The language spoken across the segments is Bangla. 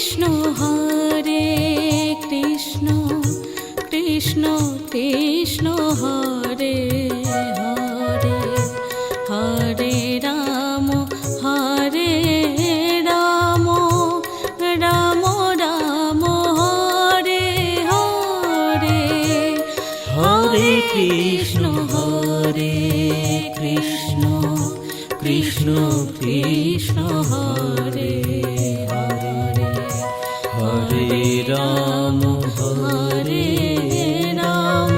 কৃষ্ণ হরে কৃষ্ণ কৃষ্ণ কৃষ্ণ হরে হরে হরে রাম হরে রাম রাম রাম হরে হরে হরে কৃষ্ণ হরে কৃষ্ণ কৃষ্ণ কৃষ্ণ হরে হরে হরে রাম হরে রাম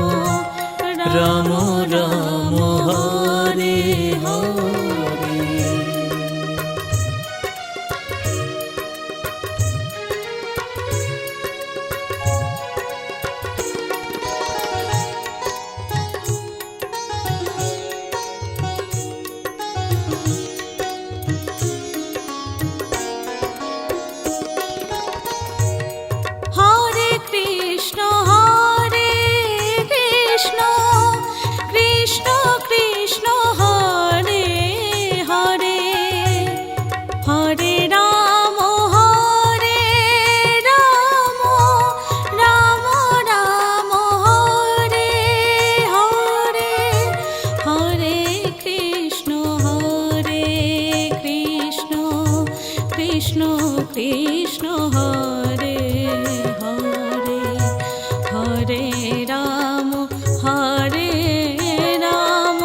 রাম রাম হরে হরে। হরে কৃষ্ণ হরে কৃষ্ণ কৃষ্ণ কৃষ্ণ হরে হরে হরে রাম হরে রাম রাম রাম হরে হরে হরে কৃষ্ণ কৃষ্ণ কৃষ্ণ হরে হরে হরে রাম হরে রাম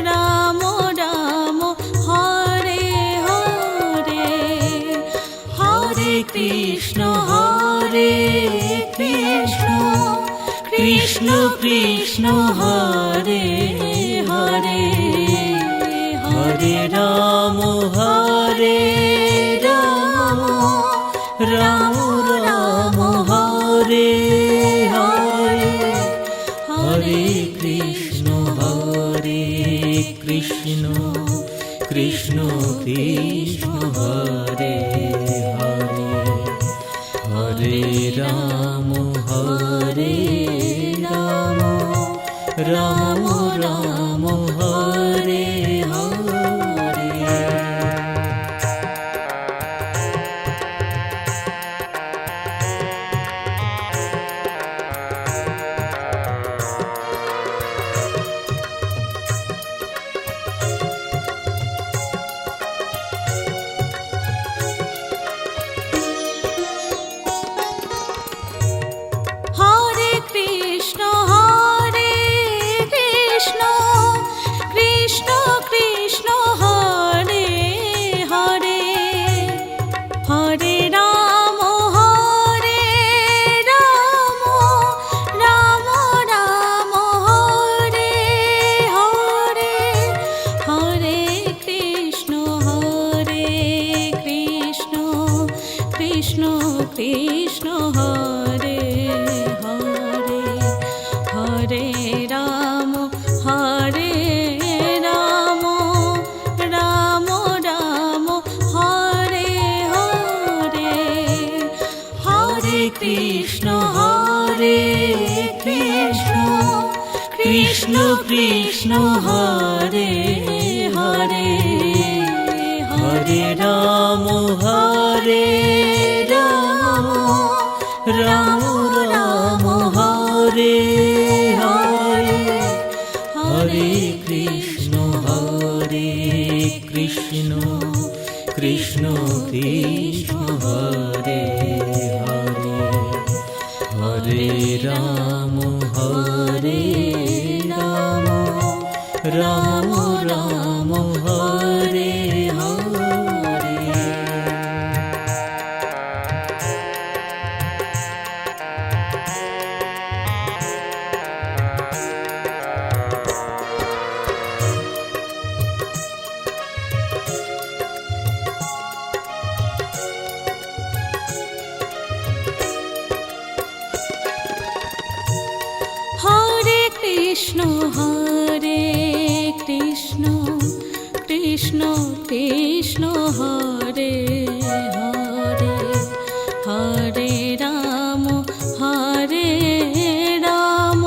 রাম রাম হরে হরে হরে কৃষ্ণ কৃষ্ণ কৃষ্ণ কৃষ্ণ হরে হরে হরে রাম হরে রাম রাম রাম হরে হরে হরে কৃষ্ণ কৃষ্ণ কৃষ্ণ কৃষ্ণ হরে হরে হরে রাম হরে রাম রাম রাম হরে হরে। হরে কৃষ্ণ কৃষ্ণ কৃষ্ণ হরে হরে হরে রাম হরে রাম রাম রাম হরে হরে হরে কৃষ্ণ কৃষ্ণ কৃষ্ণ কৃষ্ণ হরে হরে হরে রাম হরে রাম রাম রাম হরে হরে হরে কৃষ্ণ কৃষ্ণ কৃষ্ণ কৃষ্ণ হরে হরে হরে রাম হরে রাম রাম রাম হরে হরে হরে কৃষ্ণ কৃষ্ণ কৃষ্ণ কৃষ্ণ হরে হরে হরে রাম হরে রাম রাম রাম হরে হরে। হরে কৃষ্ণ কৃষ্ণ কৃষ্ণ কৃষ্ণ হরে হরে হরে রাম হরে রাম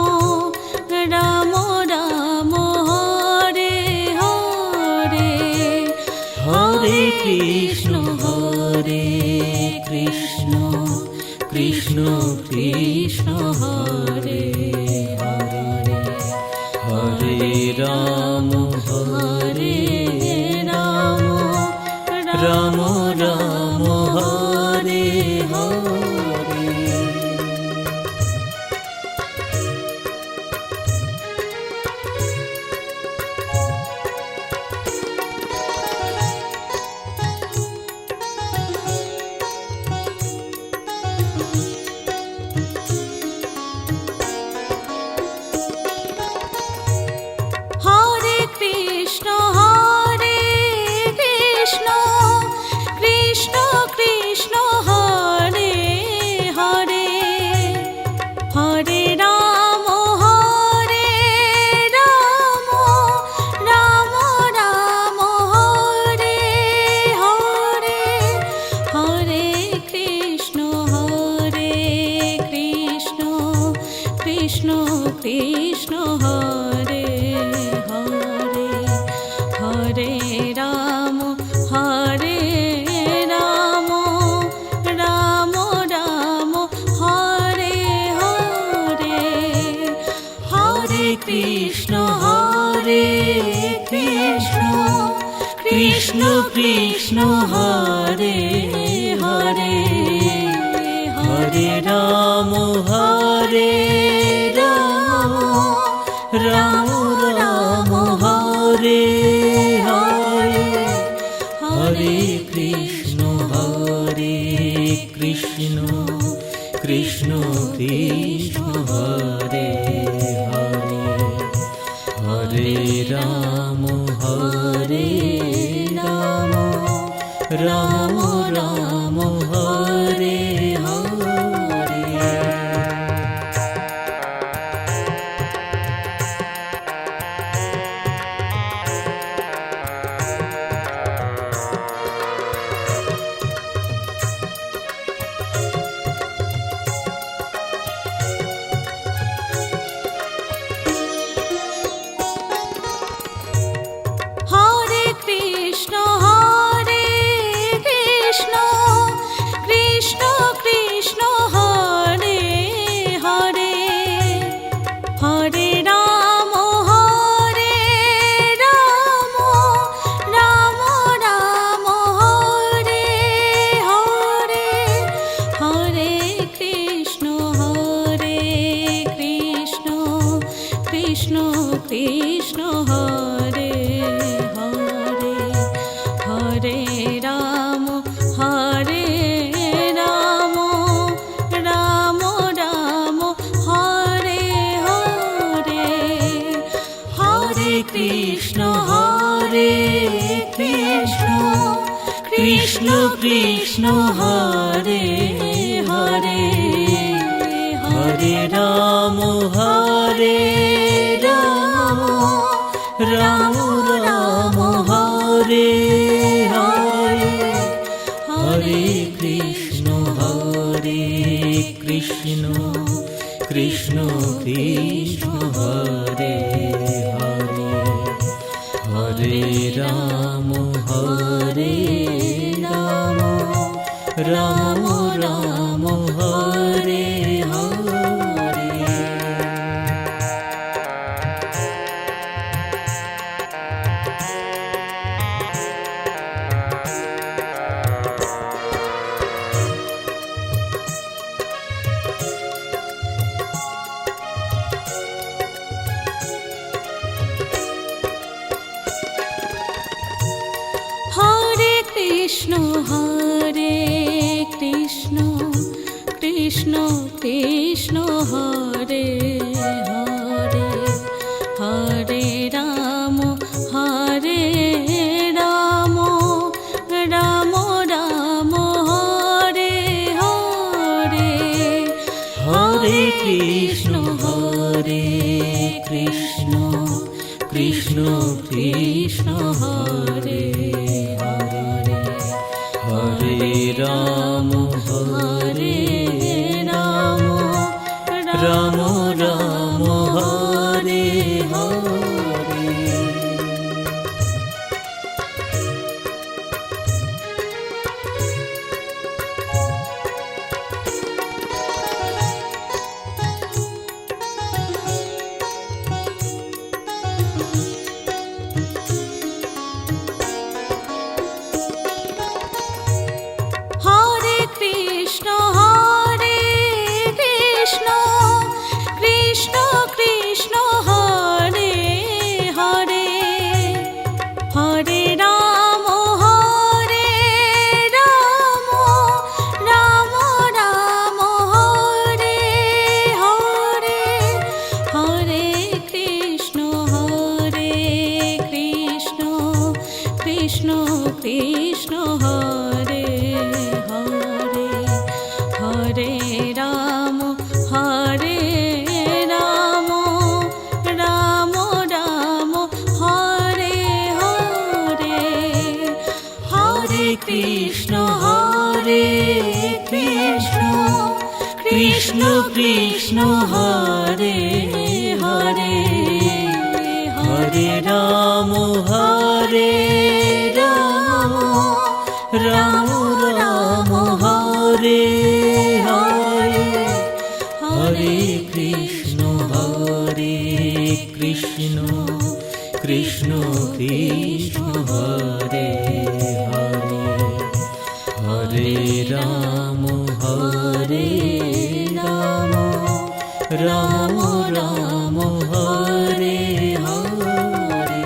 রাম রাম হরে হরে হরে কৃষ্ণ কৃষ্ণ কৃষ্ণ কৃষ্ণ হরে হরে, হরে রাম হরে রাম, রাম রাম হরে হরে। হরে কৃষ্ণ হরে কৃষ্ণ, কৃষ্ণ কৃষ্ণ হরে হরে, হরে রাম হরে রাম, রাম রাম হরে হরে, হরে কৃষ্ণ কৃষ্ণ, কৃষ্ণ কৃষ্ণ হরে হরে, হরে রাম হরে রাম, রাম রাম হরে হরে, হরে কৃষ্ণ কৃষ্ণ, কৃষ্ণ কৃষ্ণ হরে হরে, হরে রাম হরে রাম, রাম রাম হরে হরে, হরে কৃষ্ণ কৃষ্ণ, কৃষ্ণ কৃষ্ণ হরে হরে, হরে রাম হরে রাম, রাম রাম হরে হরে। হরে কৃষ্ণ কৃষ্ণ, কৃষ্ণ কৃষ্ণ হরে হরে, হরে রাম হরে রাম, রাম রাম হরে হরে, হরে কৃষ্ণ কৃষ্ণ, কৃষ্ণ কৃষ্ণ হরে হরে, হরে রাম হরে রাম, রাম রাম হরে হরে, হরে কৃষ্ণ কৃষ্ণ, কৃষ্ণ কৃষ্ণ হরে হরে, হরে রাম হরে রাম, রাম রাম হরে হরে, হরে কৃষ্ণ কৃষ্ণ, কৃষ্ণ কৃষ্ণ হরে হরে, হরে রাম হরে রাম, রাম রাম হরে হরে। হরে কৃষ্ণ কৃষ্ণ, কৃষ্ণ কৃষ্ণ হরে হরে, হরে রাম হরে রাম, রাম রাম হরে হরে, হরে কৃষ্ণ কৃষ্ণ, কৃষ্ণ কৃষ্ণ হরে হরে, হরে রাম হরে রাম, রাম রাম হরে হরে। কৃষ্ণ হরে হরে হরে রাম হরে রাম রাম রাম হরে হরে হরে কৃষ্ণ কৃষ্ণ কৃষ্ণ হরে হরে হরে রাম রাম রাম হরে হরে হরে কৃষ্ণ কৃষ্ণ কৃষ্ণ হরে হরে হরে রাম রাম রাম হরে হরে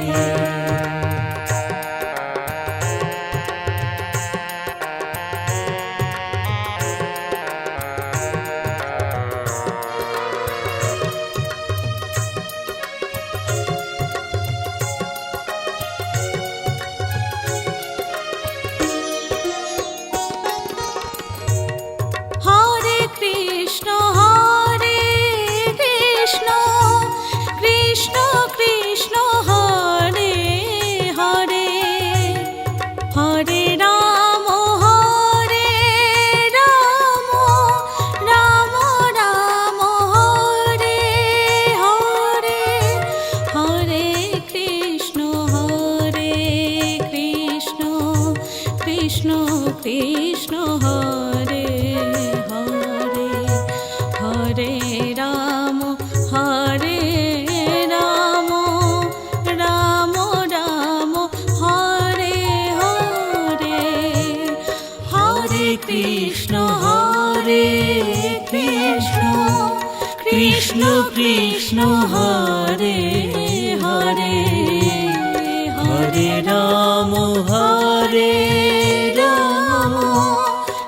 হরে কৃষ্ণ কৃষ্ণ কৃষ্ণ হরে হরে হরে রাম রাম রাম হরে হরে হরে কৃষ্ণ কৃষ্ণ কৃষ্ণ কৃষ্ণ হরে হরে হরে রাম রাম রাম রাম হরে হরে হরে কৃষ্ণ কৃষ্ণ কৃষ্ণ হরে হরে হরে রাম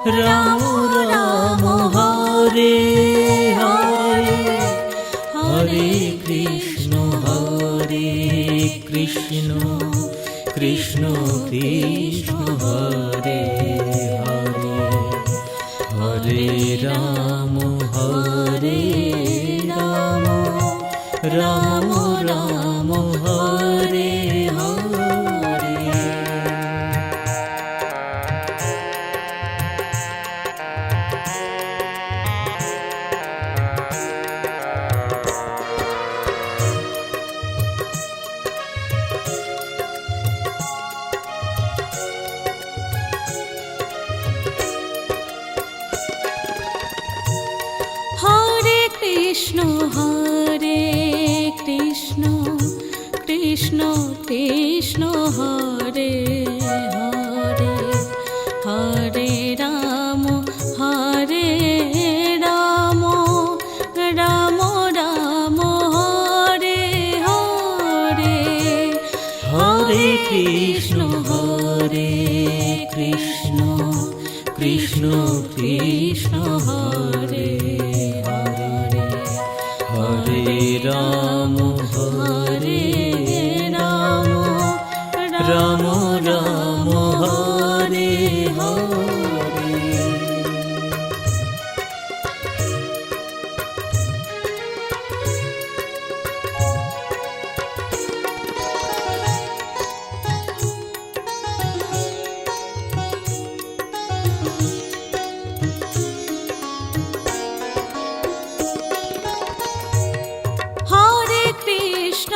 রাম রাম হরে হরে হরে কৃষ্ণ কৃষ্ণ কৃষ্ণ হরে হরে হরে রাম রাম রাম হরে হরে হরে কৃষ্ণ কৃষ্ণ কৃষ্ণ কৃষ্ণ হরে হরে হরে রাম রাম রাম রাম হরে হরে হরে কৃষ্ণ কৃষ্ণ কৃষ্ণ কৃষ্ণ হরে হরে হরে রাম রাম রাম হরে হরে হরে কৃষ্ণ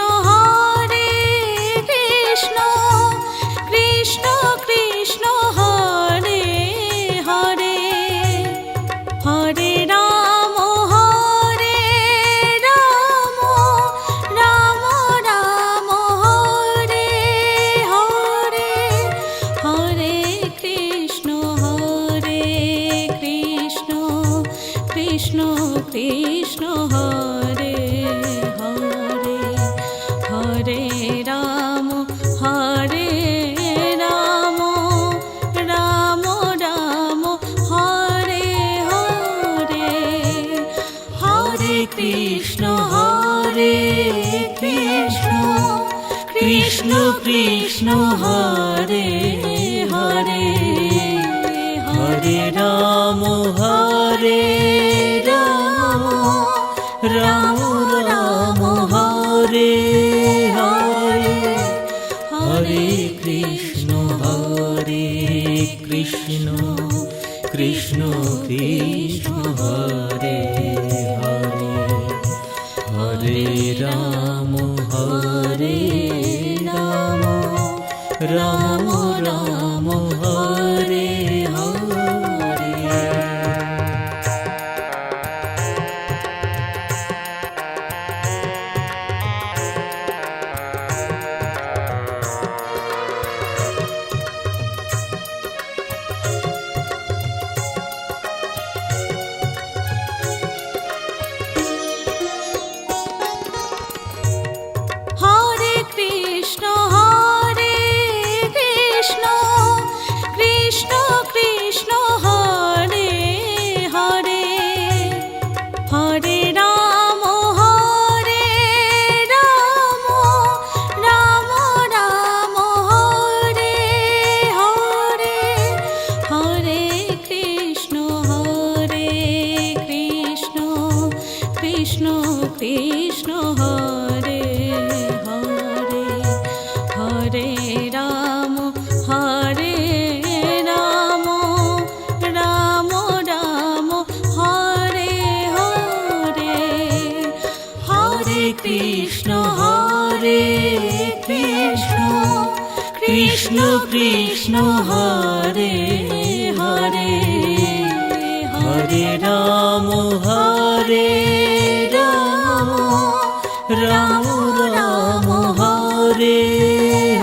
কৃষ্ণ কৃষ্ণ কৃষ্ণ হরে হরে হরে রাম রাম রাম রাম হরে হরে হরে কৃষ্ণ কৃষ্ণ কৃষ্ণ কৃষ্ণ হরে হরে হরে রাম রাম রাম রাম হরে হরে হরে কৃষ্ণ কৃষ্ণ কৃষ্ণ কৃষ্ণ হরে হরে হরে রাম, রাম রাম হরে হরে, হরে কৃষ্ণ কৃষ্ণ কৃষ্ণ হরে হরে, হরে রাম রাম রাম হরে হরে। হরে কৃষ্ণ কৃষ্ণ কৃষ্ণ হরে হরে, হরে রাম রাম রাম হরে হরে, হরে কৃষ্ণ কৃষ্ণ কৃষ্ণ হরে হরে, হরে রাম রাম রাম হরে হরে, হরে কৃষ্ণ কৃষ্ণ কৃষ্ণ হরে হরে, হরে রাম রাম রাম হরে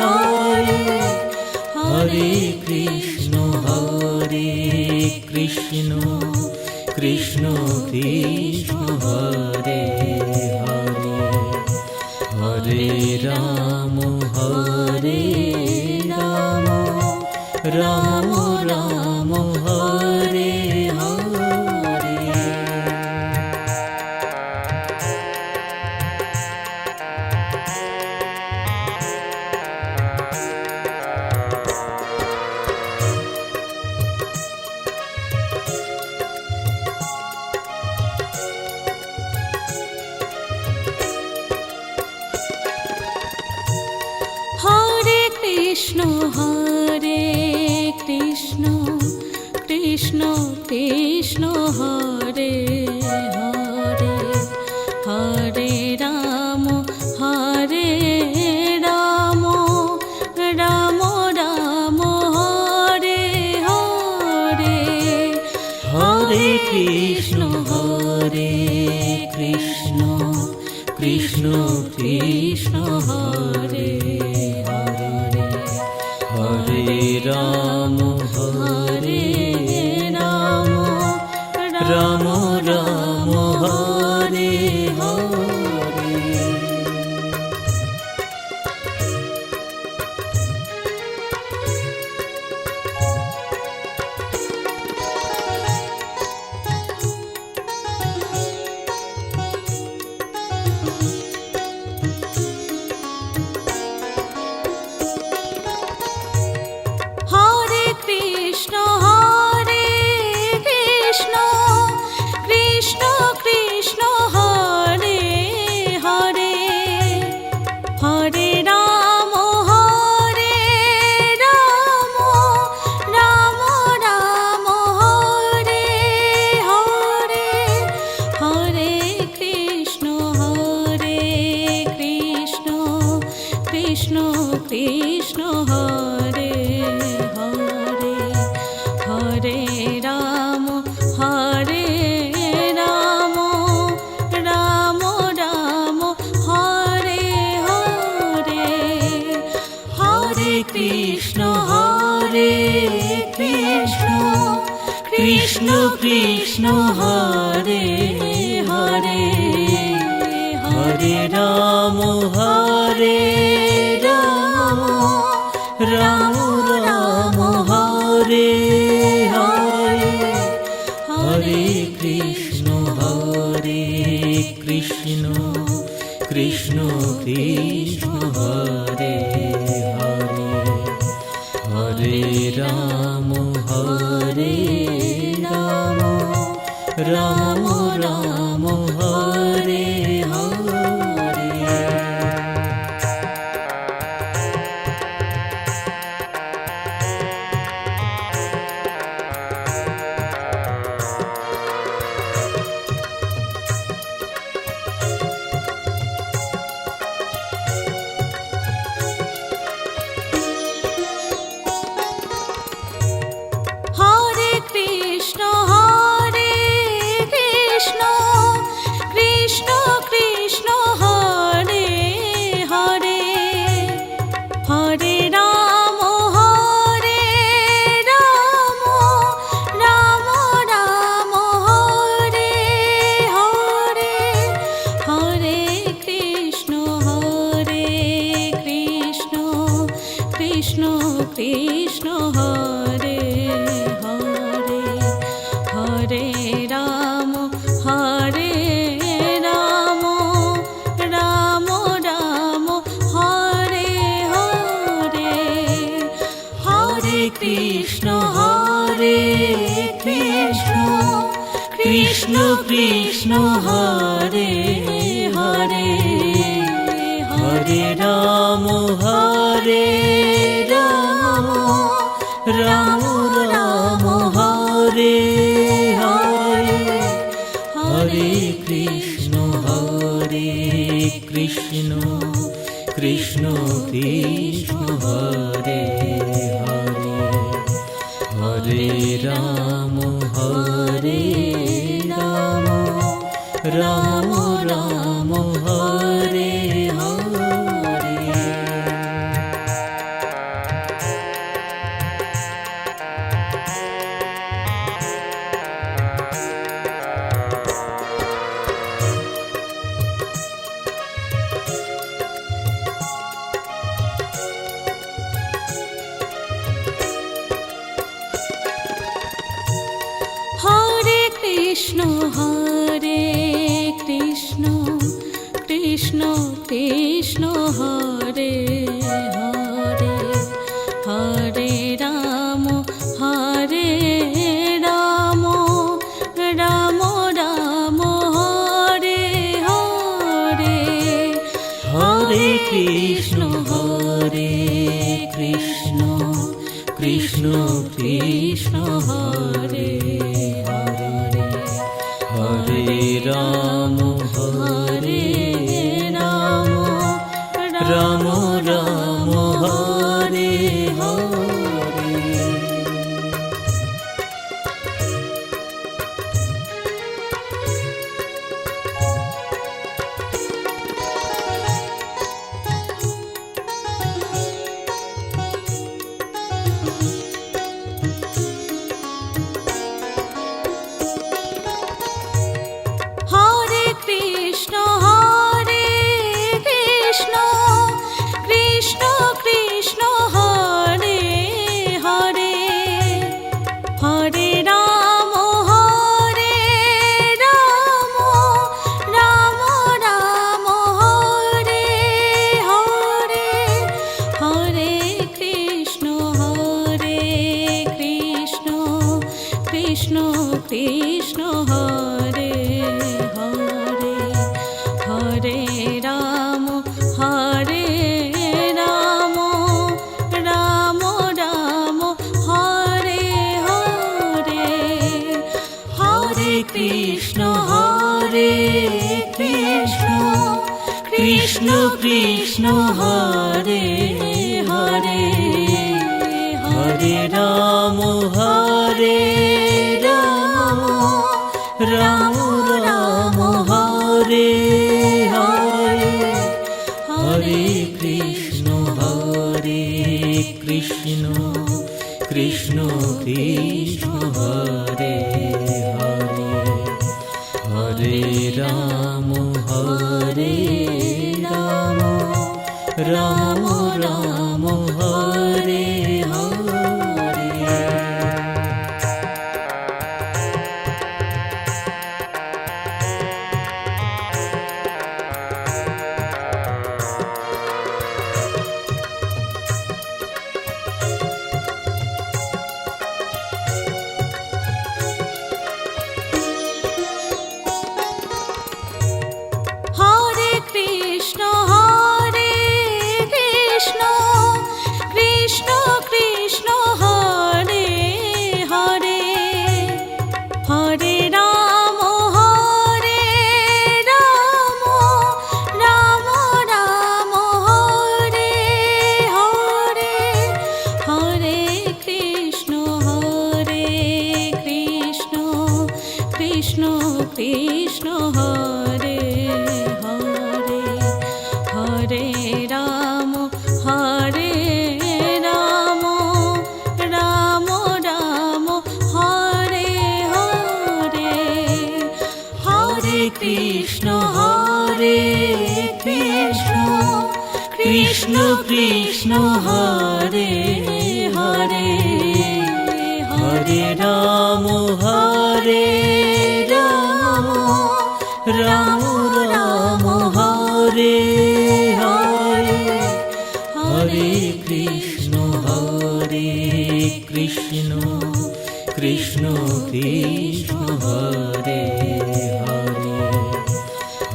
হরে, হরে কৃষ্ণ কৃষ্ণ কৃষ্ণ হরে হরে, হরে রাম রাম রাম হরে হরে। হরে কৃষ্ণ কৃষ্ণ কৃষ্ণ হরে হরে, হরে রাম রাম রাম হরে হরে, হরে কৃষ্ণ কৃষ্ণ কৃষ্ণ হরে হরে, হরে রাম রাম রাম হরে হরে। হরে কৃষ্ণ কৃষ্ণ কৃষ্ণ হরে হরে, হরে রাম রাম রাম হরে হরে, হরে কৃষ্ণ কৃষ্ণ কৃষ্ণ হরে হরে, হরে রাম রাম রাম হরে হরে, হরে কৃষ্ণ কৃষ্ণ কৃষ্ণ হরে হরে, হরে রাম রাম রাম হরে হরে, হরে কৃষ্ণ কৃষ্ণ কৃষ্ণ হরে হরে, হরে রাম রাম রাম রাম হরে হরে। হরে কৃষ্ণ কৃষ্ণ কৃষ্ণ হরে হরে, হরে রাম রাম রাম হরে হরে, হরে কৃষ্ণ কৃষ্ণ কৃষ্ণ হরে হরে, হরে রাম রাম রাম হরে হরে, হরে কৃষ্ণ কৃষ্ণ কৃষ্ণ হরে হরে, হরে রাম রাম রাম হরে হরে, হরে কৃষ্ণ কৃষ্ণ কৃষ্ণ হরে হরে, হরে রাম রাম রাম হরে হরে। হরে কৃষ্ণ কৃষ্ণ কৃষ্ণ হরে হরে, হরে রাম রাম রাম হরে হরে, হরে কৃষ্ণ কৃষ্ণ কৃষ্ণ হরে হরে, হরে রাম রাম রাম হরে হরে। হরে কৃষ্ণ কৃষ্ণ কৃষ্ণ হরে হরে, হরে রাম রাম রাম হরে হরে, হরে কৃষ্ণ কৃষ্ণ কৃষ্ণ হরে হরে, হরে রাম রাম রাম হরে হরে, হরে কৃষ্ণ কৃষ্ণ কৃষ্ণ হরে হরে, হরে রাম রাম রাম হরে হরে, হরে কৃষ্ণ কৃষ্ণ কৃষ্ণ হরে হরে, হরে রাম রাম রাম হরে হরে। কৃষ্ণ কৃষ্ণ হরে হরে হরে রাম রাম রাম হরে হরে হরে কৃষ্ণ কৃষ্ণ কৃষ্ণ হরে হরে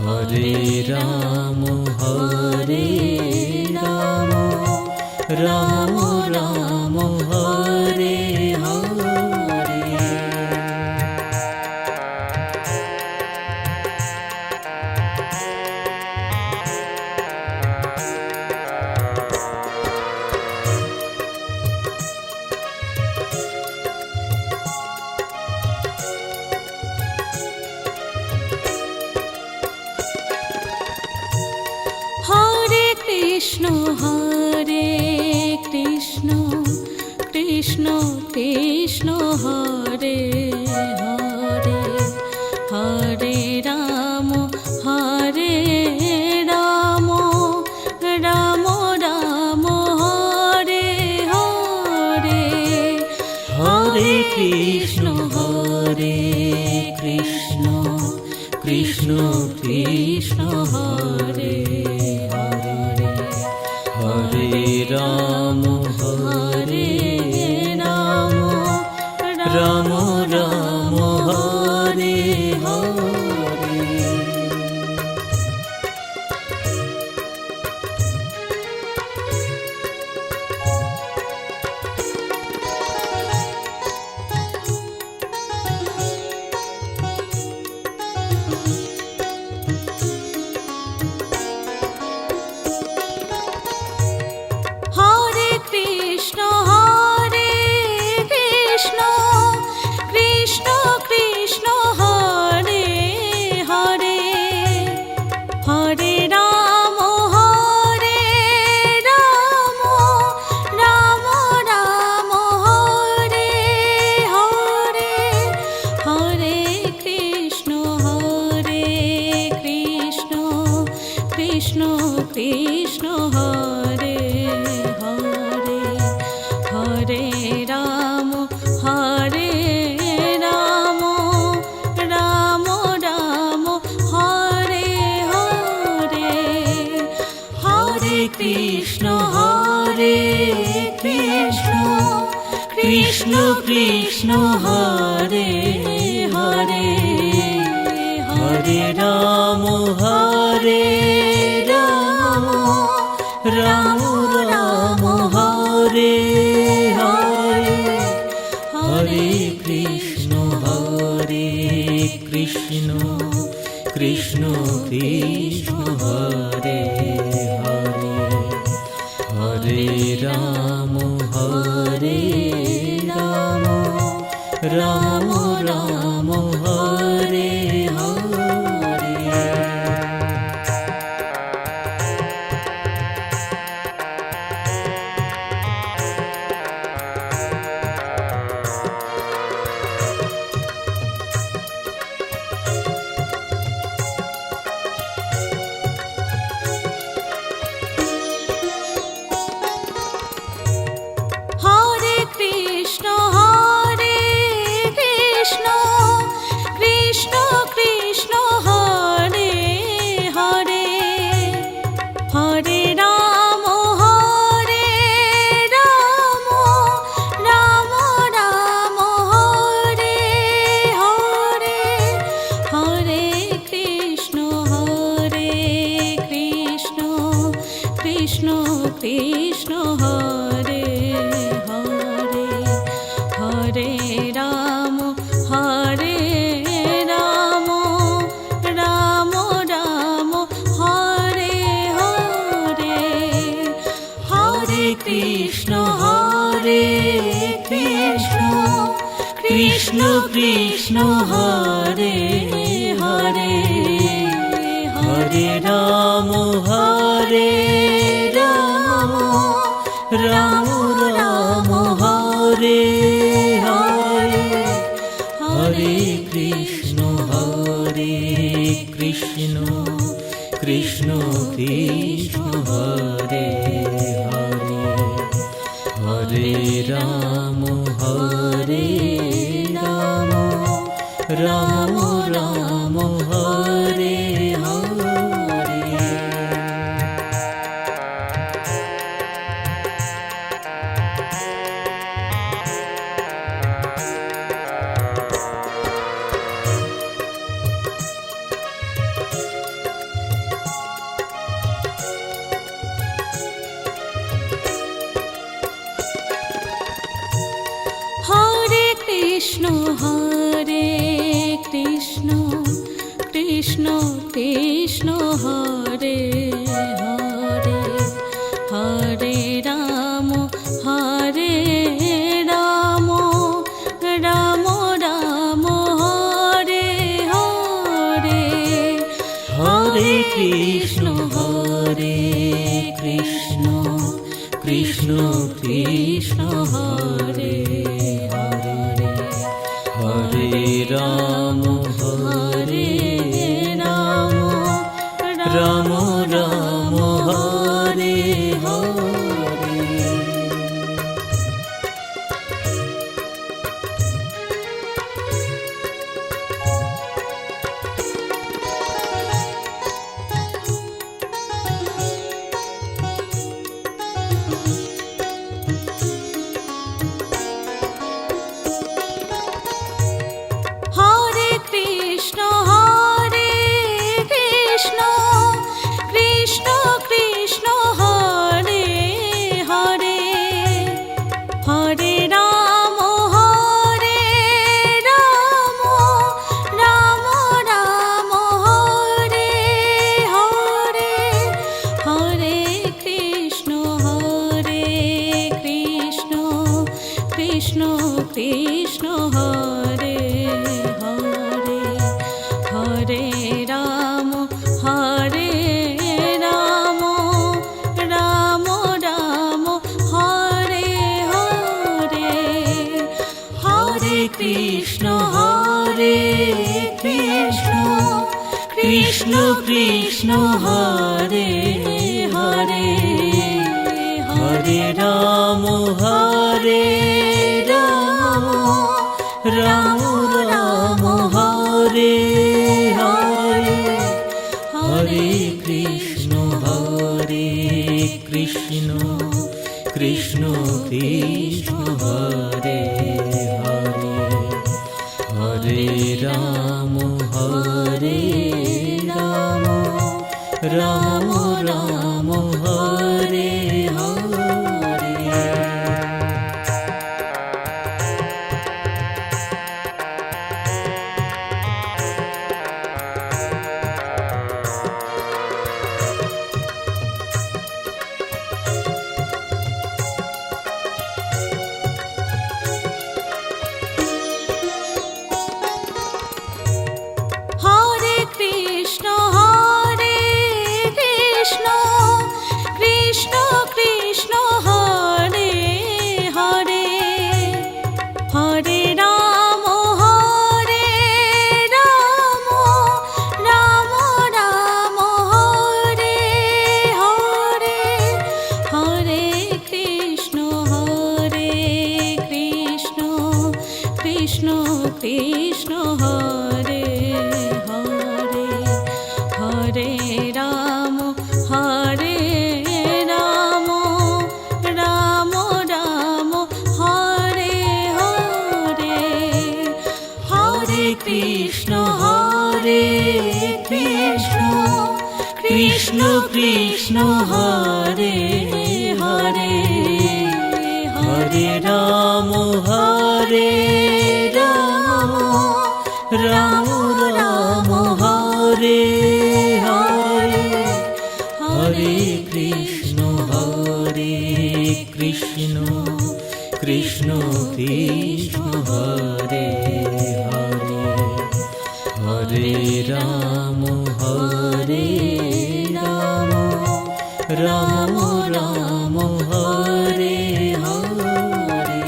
হরে রাম রাম রাম হরে হরে। হরে কৃষ্ণ কৃষ্ণ কৃষ্ণ হরে হরে হরে রাম রাম রাম হরে হরে হরে কৃষ্ণ কৃষ্ণ কৃষ্ণ হরে হরে হরে রাম রাম রাম হরে হরে। হরে কৃষ্ণ কৃষ্ণ কৃষ্ণ কৃষ্ণ হরে হরে হরে রাম রাম রাম রাম হরে হরে হরে কৃষ্ণ কৃষ্ণ কৃষ্ণ কৃষ্ণ হরে হরে হরে রাম রাম রাম রাম হরে হরে হরে কৃষ্ণ কৃষ্ণ কৃষ্ণ কৃষ্ণ হরে হরে হরে রাম রাম রাম হরে হরে হরে কৃষ্ণ কৃষ্ণ কৃষ্ণ হরে হরে হরে রাম রাম রাম হরে হরে। হরে কৃষ্ণ কৃষ্ণ কৃষ্ণ কৃষ্ণ হরে হরে হরে রাম রাম রাম রাম হরে হরে হরে কৃষ্ণ কৃষ্ণ কৃষ্ণ কৃষ্ণ হরে হরে হরে রাম রাম রাম রাম হরে হরে হরে কৃষ্ণ কৃষ্ণ কৃষ্ণ কৃষ্ণ হরে হরে হরে রাম রাম রাম হরে হরে হরে কৃষ্ণ কৃষ্ণ কৃষ্ণ হরে কৃষ্ণ হরে কৃষ্ণ কৃষ্ণ কৃষ্ণ হরে হরে হরে রাম হরে রাম রাম রাম হরে হরে হরে কৃষ্ণ কৃষ্ণ কৃষ্ণ হরে হরে হরে রাম রাম রাম রাম হরে হরে। হরে কৃষ্ণ কৃষ্ণ কৃষ্ণ হরে হরে হরে রাম রাম রাম হরে হরে হরে কৃষ্ণ কৃষ্ণ কৃষ্ণ কৃষ্ণ হরে হরে হরে রাম রাম রাম রাম হরে হরে হরে কৃষ্ণ কৃষ্ণ কৃষ্ণ কৃষ্ণ হরে হরে হরে রাম রাম রাম হরে হরে হরে কৃষ্ণ কৃষ্ণ কৃষ্ণ কৃষ্ণ হরে হরে হরে রাম রাম রাম রাম হরে হরে। হরে কৃষ্ণ কৃষ্ণ কৃষ্ণ হরে হরে হরে রাম রাম রাম হরে হরে হরে কৃষ্ণ কৃষ্ণ কৃষ্ণ কৃষ্ণ হরে হরে হরে রাম রাম রাম রাম হরে হরে হরে কৃষ্ণ কৃষ্ণ কৃষ্ণ কৃষ্ণ হরে হরে হরে রাম রাম রাম হরে হরে হরে কৃষ্ণ কৃষ্ণ কৃষ্ণ কৃষ্ণ হরে হরে হরে রাম রাম রাম রাম হরে হরে।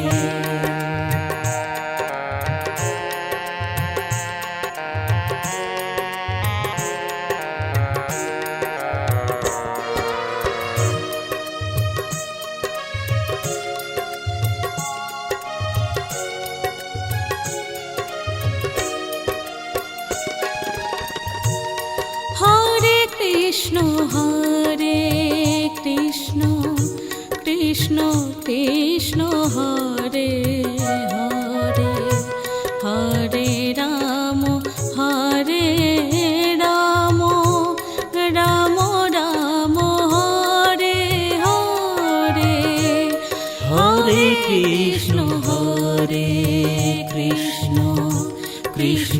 হরে কৃষ্ণ কৃষ্ণ কৃষ্ণ কৃষ্ণ হরে হরে হরে রাম রাম রাম রাম হরে হরে হরে কৃষ্ণ কৃষ্ণ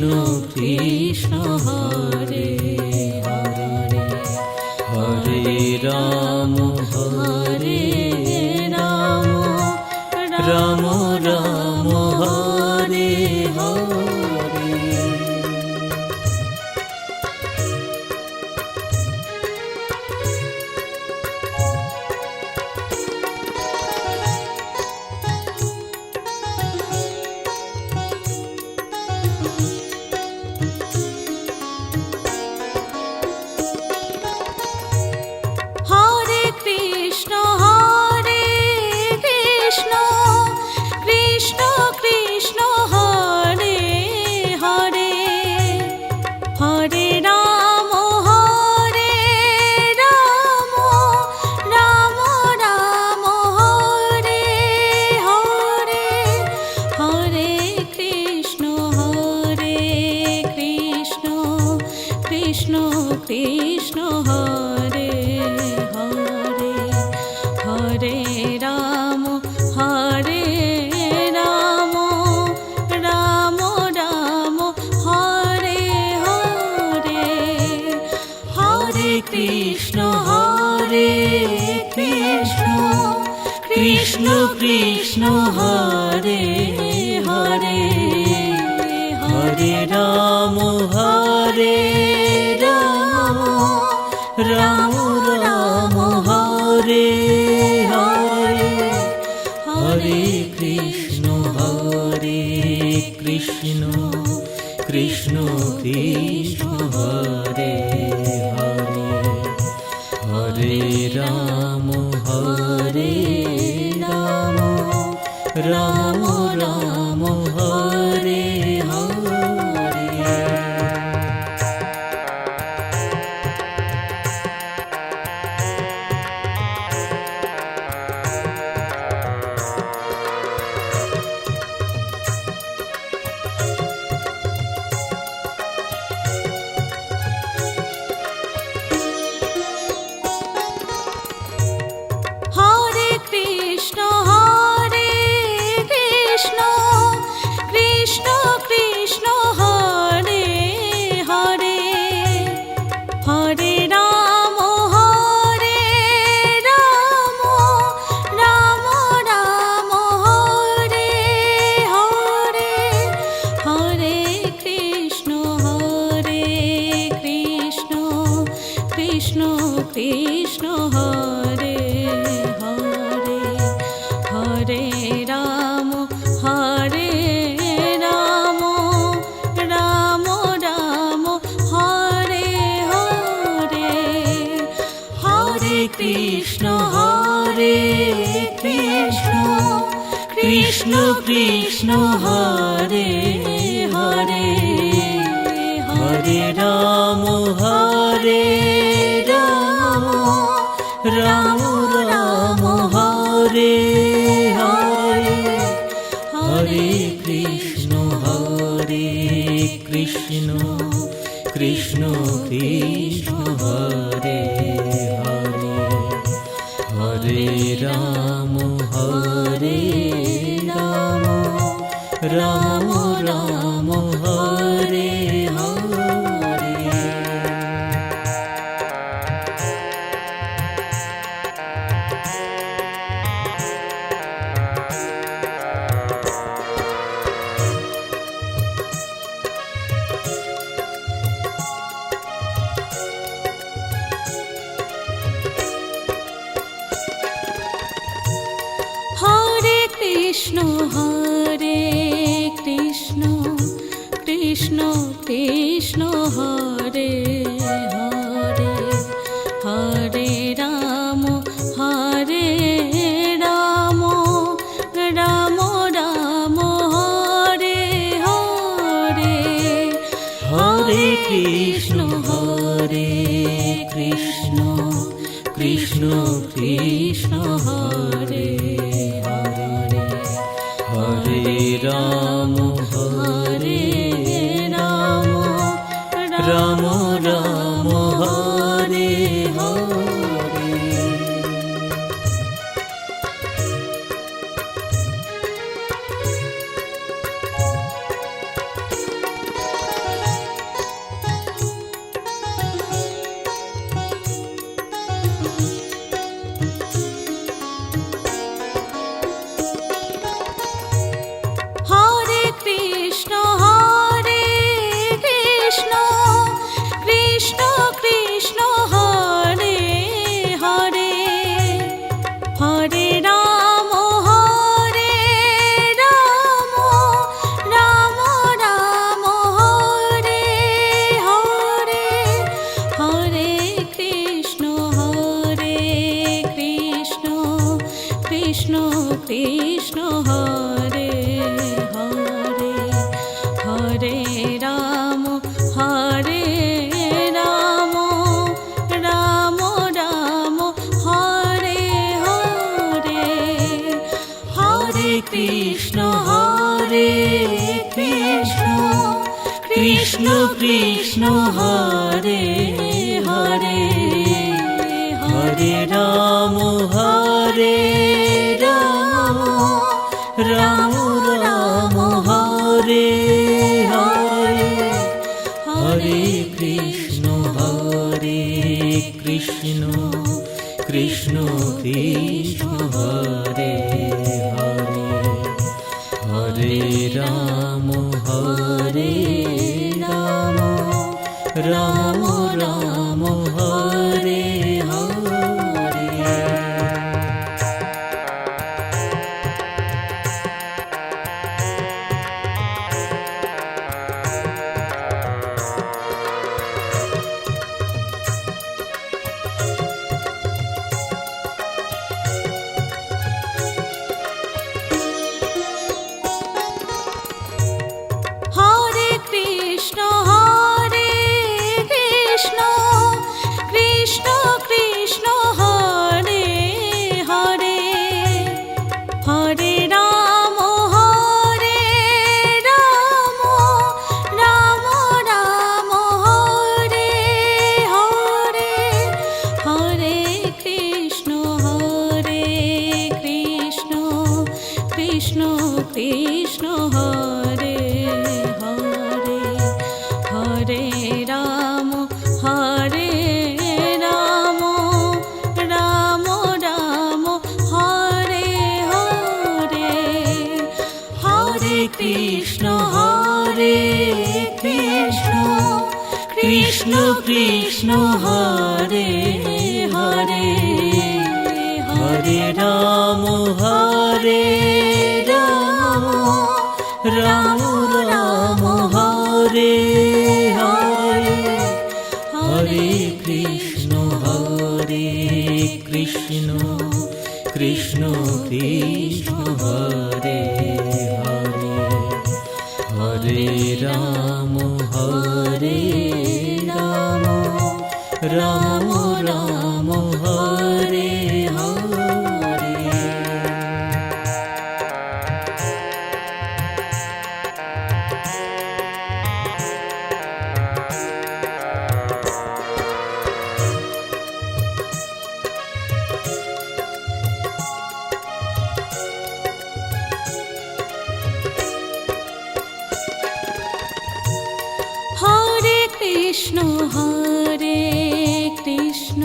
কৃষ্ণ কৃষ্ণ হরে হরে হরে রাম হরে রাম রাম রাম হরে হরে। হরে কৃষ্ণ কৃষ্ণ কৃষ্ণ হরে হরে হরে রাম রাম রাম হরে হরে হরে কৃষ্ণ কৃষ্ণ কৃষ্ণ হরে হরে হরে রাম রাম রাম হরে হরে হরে কৃষ্ণ কৃষ্ণ কৃষ্ণ হরে হরে হরে রাম রাম রাম হরে হরে হরে কৃষ্ণ কৃষ্ণ কৃষ্ণ হরে হরে হরে রাম রাম রাম রাম হরে হরে। হরে কৃষ্ণ কৃষ্ণ কৃষ্ণ হরে হরে হরে রাম রাম রাম হরে হরে হরে কৃষ্ণ কৃষ্ণ কৃষ্ণ হরে হরে হরে রাম রাম রাম হরে হরে হরে কৃষ্ণ কৃষ্ণ কৃষ্ণ হরে হরে হরে রাম রাম রাম হরে হরে হরে কৃষ্ণ কৃষ্ণ কৃষ্ণ হরে হরে হরে রাম রাম রাম রাম হরে হরে। হরে কৃষ্ণ কৃষ্ণ কৃষ্ণ কৃষ্ণ হরে হরে হরে রাম রাম রাম রাম হরে হরে হরে কৃষ্ণ কৃষ্ণ কৃষ্ণ কৃষ্ণ হরে হরে হরে রাম রাম রাম হরে হরে। কৃষ্ণ কৃষ্ণ হরে হরে হরে রাম হরে রাম রাম রাম হরে হরে হরে কৃষ্ণ কৃষ্ণ কৃষ্ণ কৃষ্ণ হরে হরে হরে রাম রাম রাম হরে হরে হরে কৃষ্ণ কৃষ্ণ কৃষ্ণ কৃষ্ণ হরে হরে হরে রাম রাম রাম রাম হরে হরে হরে কৃষ্ণ কৃষ্ণ কৃষ্ণ হরে হরে হরে রাম রাম রাম হরে হরে হরে কৃষ্ণ কৃষ্ণ কৃষ্ণ কৃষ্ণ হরে হরে হরে রাম রাম রাম রাম হরে হরে হরে কৃষ্ণ কৃষ্ণ কৃষ্ণ কৃষ্ণ হরে হরে হরে রাম রাম রাম হরে হরে হরে কৃষ্ণ কৃষ্ণ কৃষ্ণ কৃষ্ণ হরে হরে হরে রাম রাম রাম রাম হরে হরে হরে কৃষ্ণ কৃষ্ণ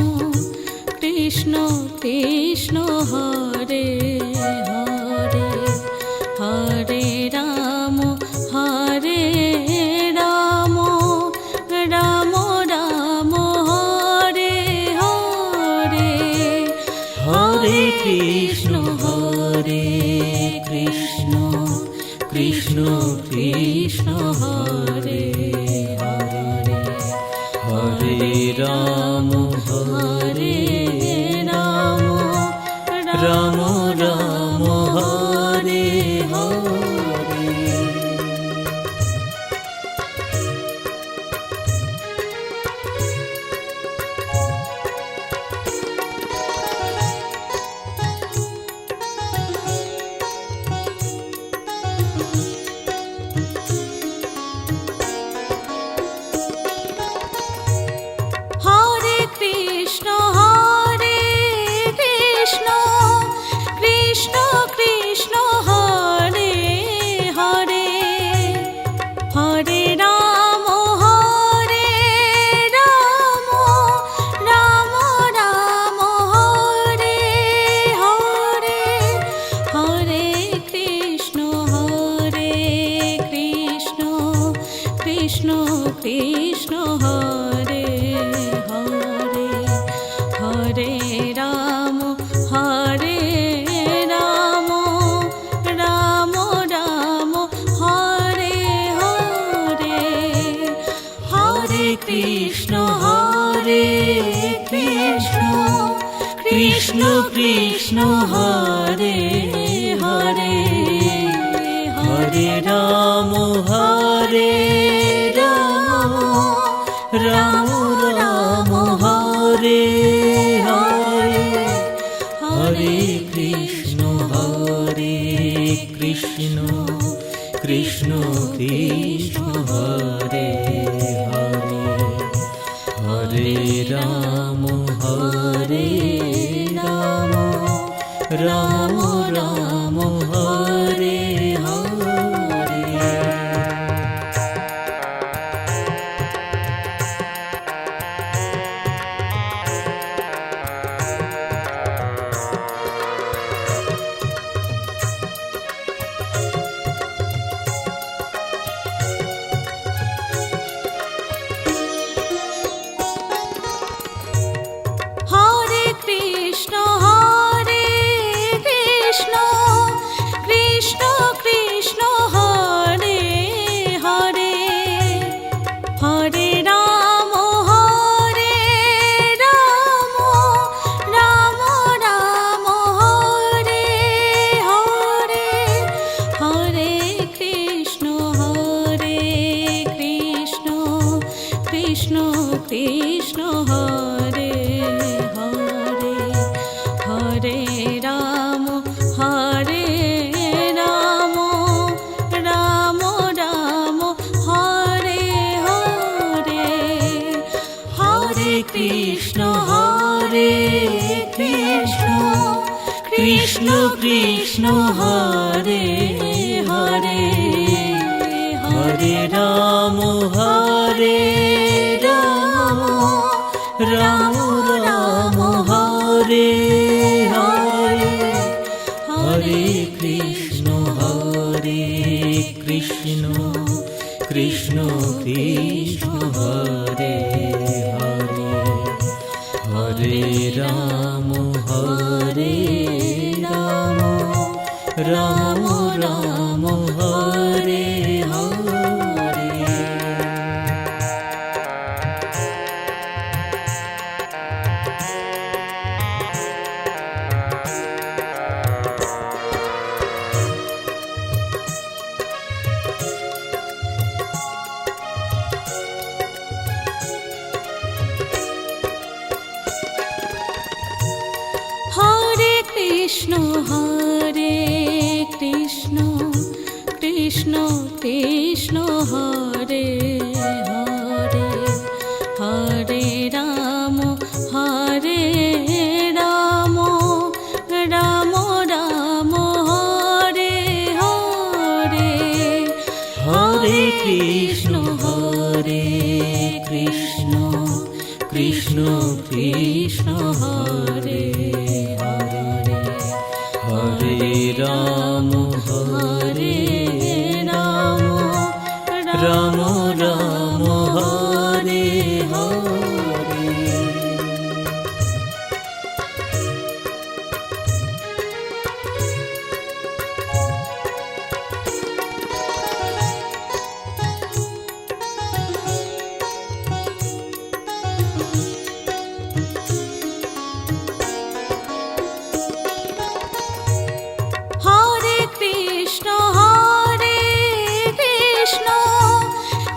কৃষ্ণ কৃষ্ণ হরে হরে হরে রাম রাম রাম রাম হরে হরে হরে কৃষ্ণ কৃষ্ণ কৃষ্ণ কৃষ্ণ হরে হরে হরে রাম রাম রাম হরে হরে কৃষ্ণ কৃষ্ণ কৃষ্ণ হরে হরে হরে রাম রাম রাম হরে হরে হরে কৃষ্ণ কৃষ্ণ কৃষ্ণ হরে হরে হরে রাম রাম রাম রাম হরে হরে। হরে কৃষ্ণ কৃষ্ণ কৃষ্ণ হরে হরে হরে রাম রাম রাম হরে হরে হরে কৃষ্ণ কৃষ্ণ কৃষ্ণ কৃষ্ণ হরে হরে হরে রাম রাম রাম রাম হরে হরে হরে কৃষ্ণ কৃষ্ণ কৃষ্ণ কৃষ্ণ হরে হরে হরে রাম রাম রাম হরে হরে হরে কৃষ্ণ কৃষ্ণ কৃষ্ণ কৃষ্ণ হরে হরে হরে রাম রাম রাম রাম হরে হরে। হরে কৃষ্ণ কৃষ্ণ কৃষ্ণ কৃষ্ণ হরে হরে হরে রাম রাম রাম রাম হরে হরে হরে কৃষ্ণ কৃষ্ণ কৃষ্ণ কৃষ্ণ হরে হরে হরে রাম রাম রাম রাম হরে হরে। হরে কৃষ্ণ কৃষ্ণ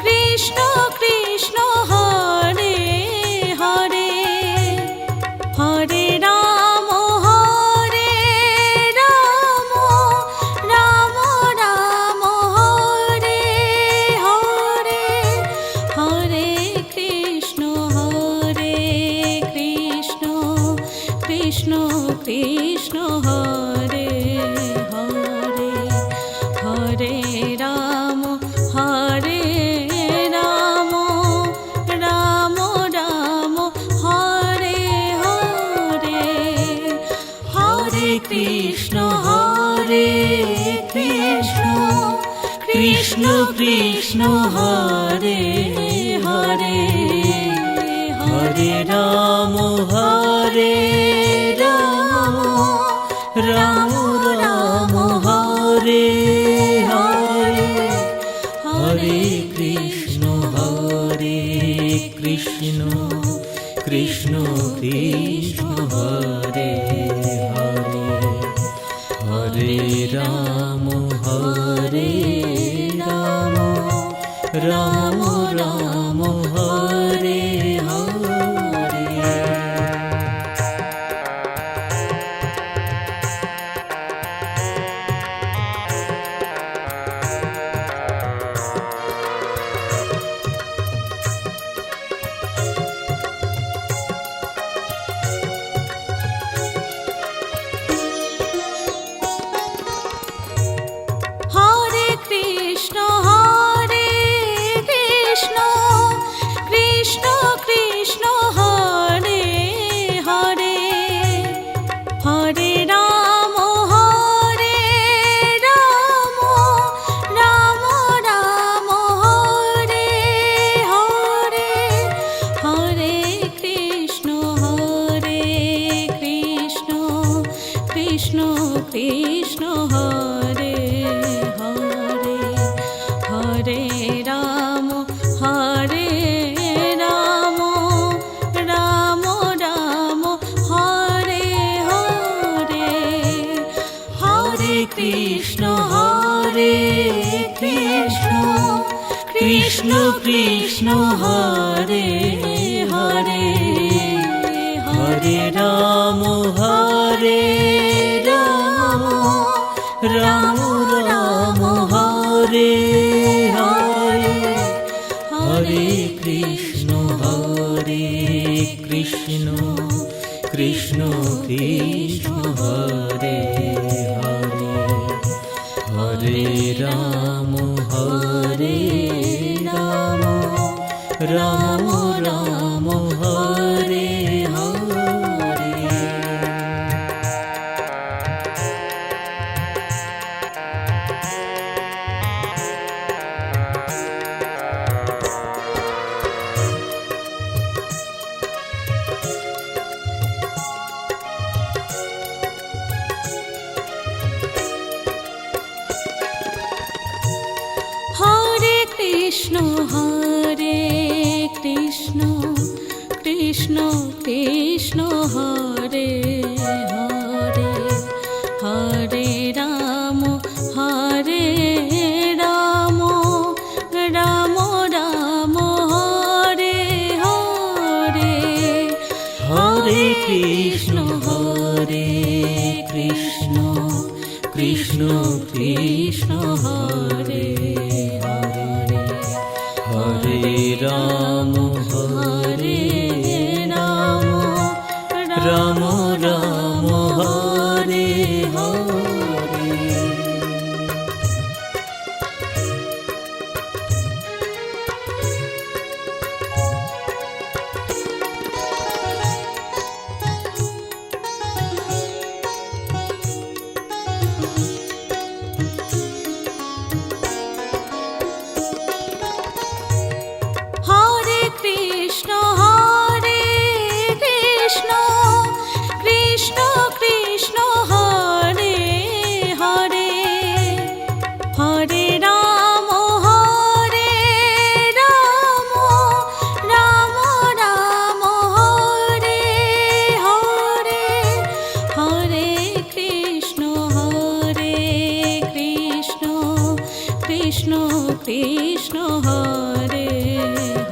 কৃষ্ণ কৃষ্ণ হরে হরে হরে রাম রাম রাম রাম হরে হরে হরে কৃষ্ণ কৃষ্ণ কৃষ্ণ কৃষ্ণ হরে হরে হরে রাম রাম রাম রাম হরে হরে হরে কৃষ্ণ কৃষ্ণ কৃষ্ণ কৃষ্ণ হরে হরে হরে রাম রাম রাম হরে হরে হরে কৃষ্ণ কৃষ্ণ কৃষ্ণ কৃষ্ণ হরে হরে রাম রাম হরে হরে। হরে কৃষ্ণ হরে কৃষ্ণ কৃষ্ণ কৃষ্ণ হরে হরে, হরে রাম হরে রাম রাম রাম হরে হরে, হরে কৃষ্ণ কৃষ্ণ কৃষ্ণ হরে হরে, হরে রাম রাম রাম হরে হরে, হরে কৃষ্ণ কৃষ্ণ কৃষ্ণ হরে হরে, হরে রাম রাম রাম হরে হরে, হরে কৃষ্ণ কৃষ্ণ কৃষ্ণ হরে হরে, হরে রাম রাম রাম হরে হরে। হরে কৃষ্ণ কৃষ্ণ কৃষ্ণ হরে হরে, হরে রাম রাম রাম হরে হরে, হরে কৃষ্ণ কৃষ্ণ কৃষ্ণ হরে হরে, হরে রাম রাম রাম হরে হরে। হরে কৃষ্ণ কৃষ্ণ কৃষ্ণ কৃষ্ণ হরে হরে, হরে রাম রাম রাম হরে হরে, হরে কৃষ্ণ কৃষ্ণ কৃষ্ণ হরে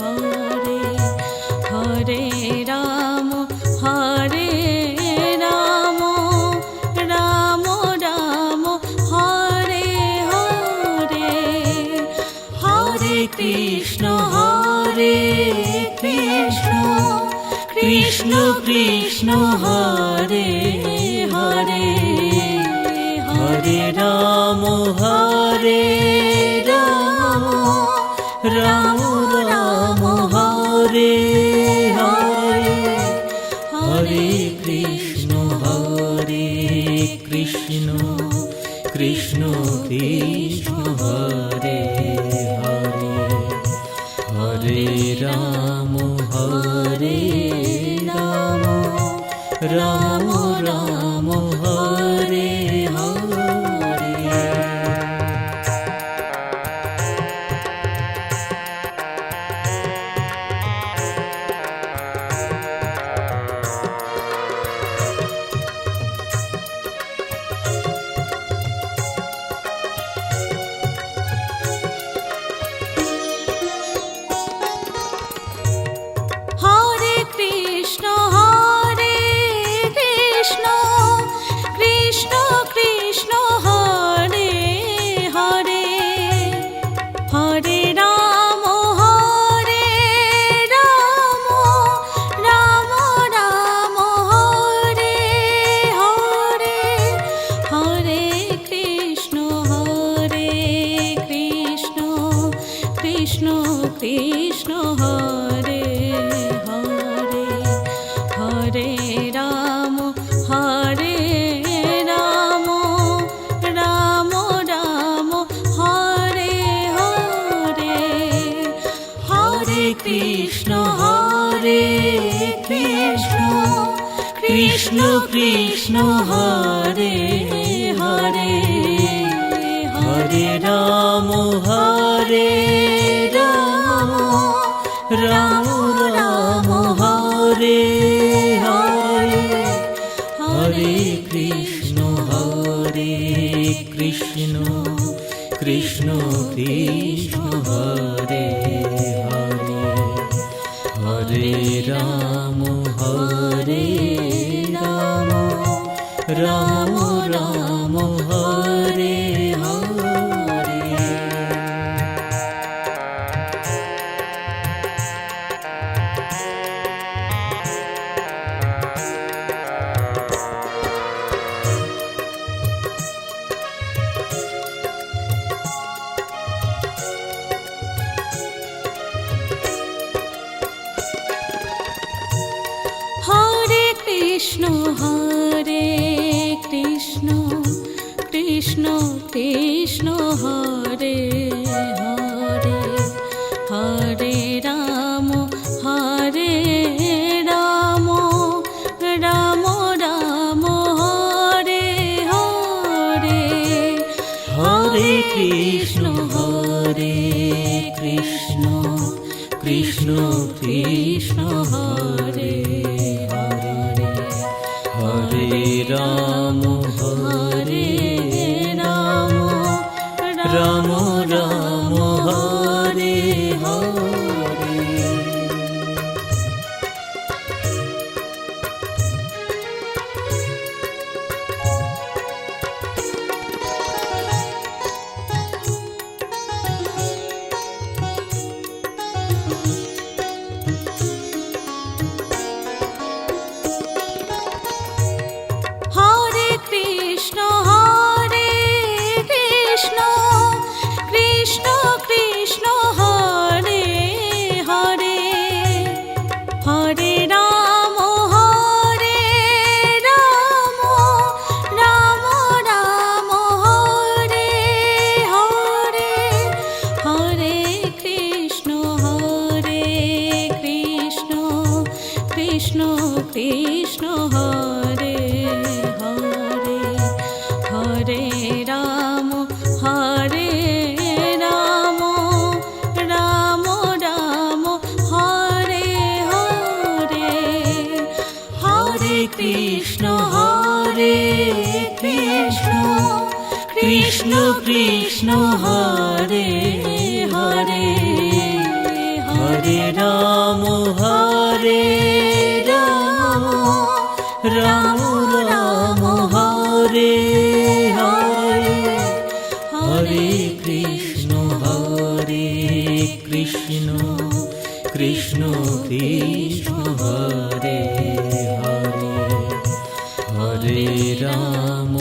হরে, হরে রাম রাম রাম হরে হরে, হরে কৃষ্ণ কৃষ্ণ কৃষ্ণ হরে হরে, হরে রাম রাম রাম হরে হরে, হরে কৃষ্ণ কৃষ্ণ কৃষ্ণ হরে হরে, হরে রাম রাম রাম হরে হরে। কৃষ্ণ হরে হরে হরে রাম রাম রাম হরে হরে হরে কৃষ্ণ কৃষ্ণ কৃষ্ণ হরে হরে হরে রাম রাম রাম হরে হরে হরে কৃষ্ণ কৃষ্ণ কৃষ্ণ কৃষ্ণ হরে হরে হরে রাম রাম রাম রাম হরে হরে হরে কৃষ্ণ কৃষ্ণ কৃষ্ণ কৃষ্ণ হরে হরে হরে রাম রাম রাম হরে হরে হরে কৃষ্ণ কৃষ্ণ কৃষ্ণ কৃষ্ণ হরে হরে হরে রাম রাম রাম রাম হরে হরে হরে কৃষ্ণ কৃষ্ণ কৃষ্ণ কৃষ্ণ হরে হরে হরে রাম রাম রাম রাম হরে হরে হরে কৃষ্ণ কৃষ্ণ কৃষ্ণ কৃষ্ণ হরে হরে হরে রাম রাম রাম হরে হরে হরে কৃষ্ণ কৃষ্ণ কৃষ্ণ কৃষ্ণ হরে হরে হরে রাম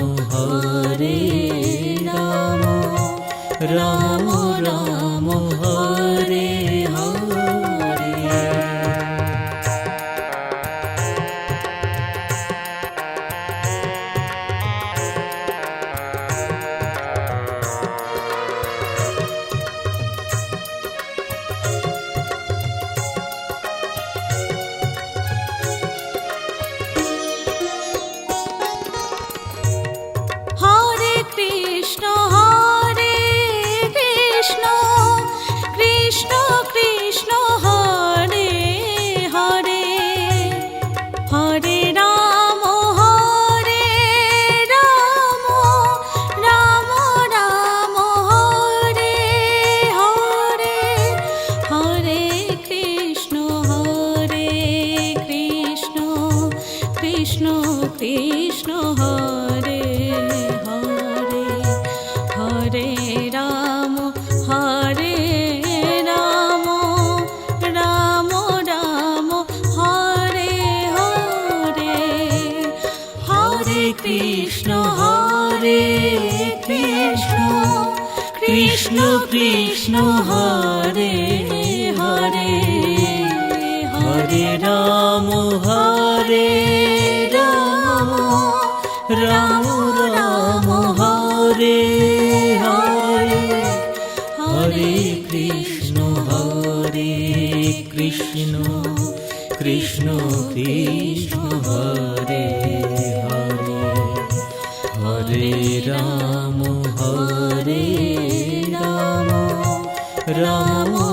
রাম রাম হরে হরে হরে কৃষ্ণ কৃষ্ণ কৃষ্ণ কৃষ্ণ হরে হরে হরে রাম রাম রাম হরে হরে হরে কৃষ্ণ কৃষ্ণ কৃষ্ণ কৃষ্ণ হরে হরে হরে রাম রাম রাম রাম হরে হরে হরে কৃষ্ণ কৃষ্ণ কৃষ্ণ কৃষ্ণ হরে হরে হরে রাম রাম রাম হরে হরে হরে কৃষ্ণ কৃষ্ণ কৃষ্ণ হরে হরে রাম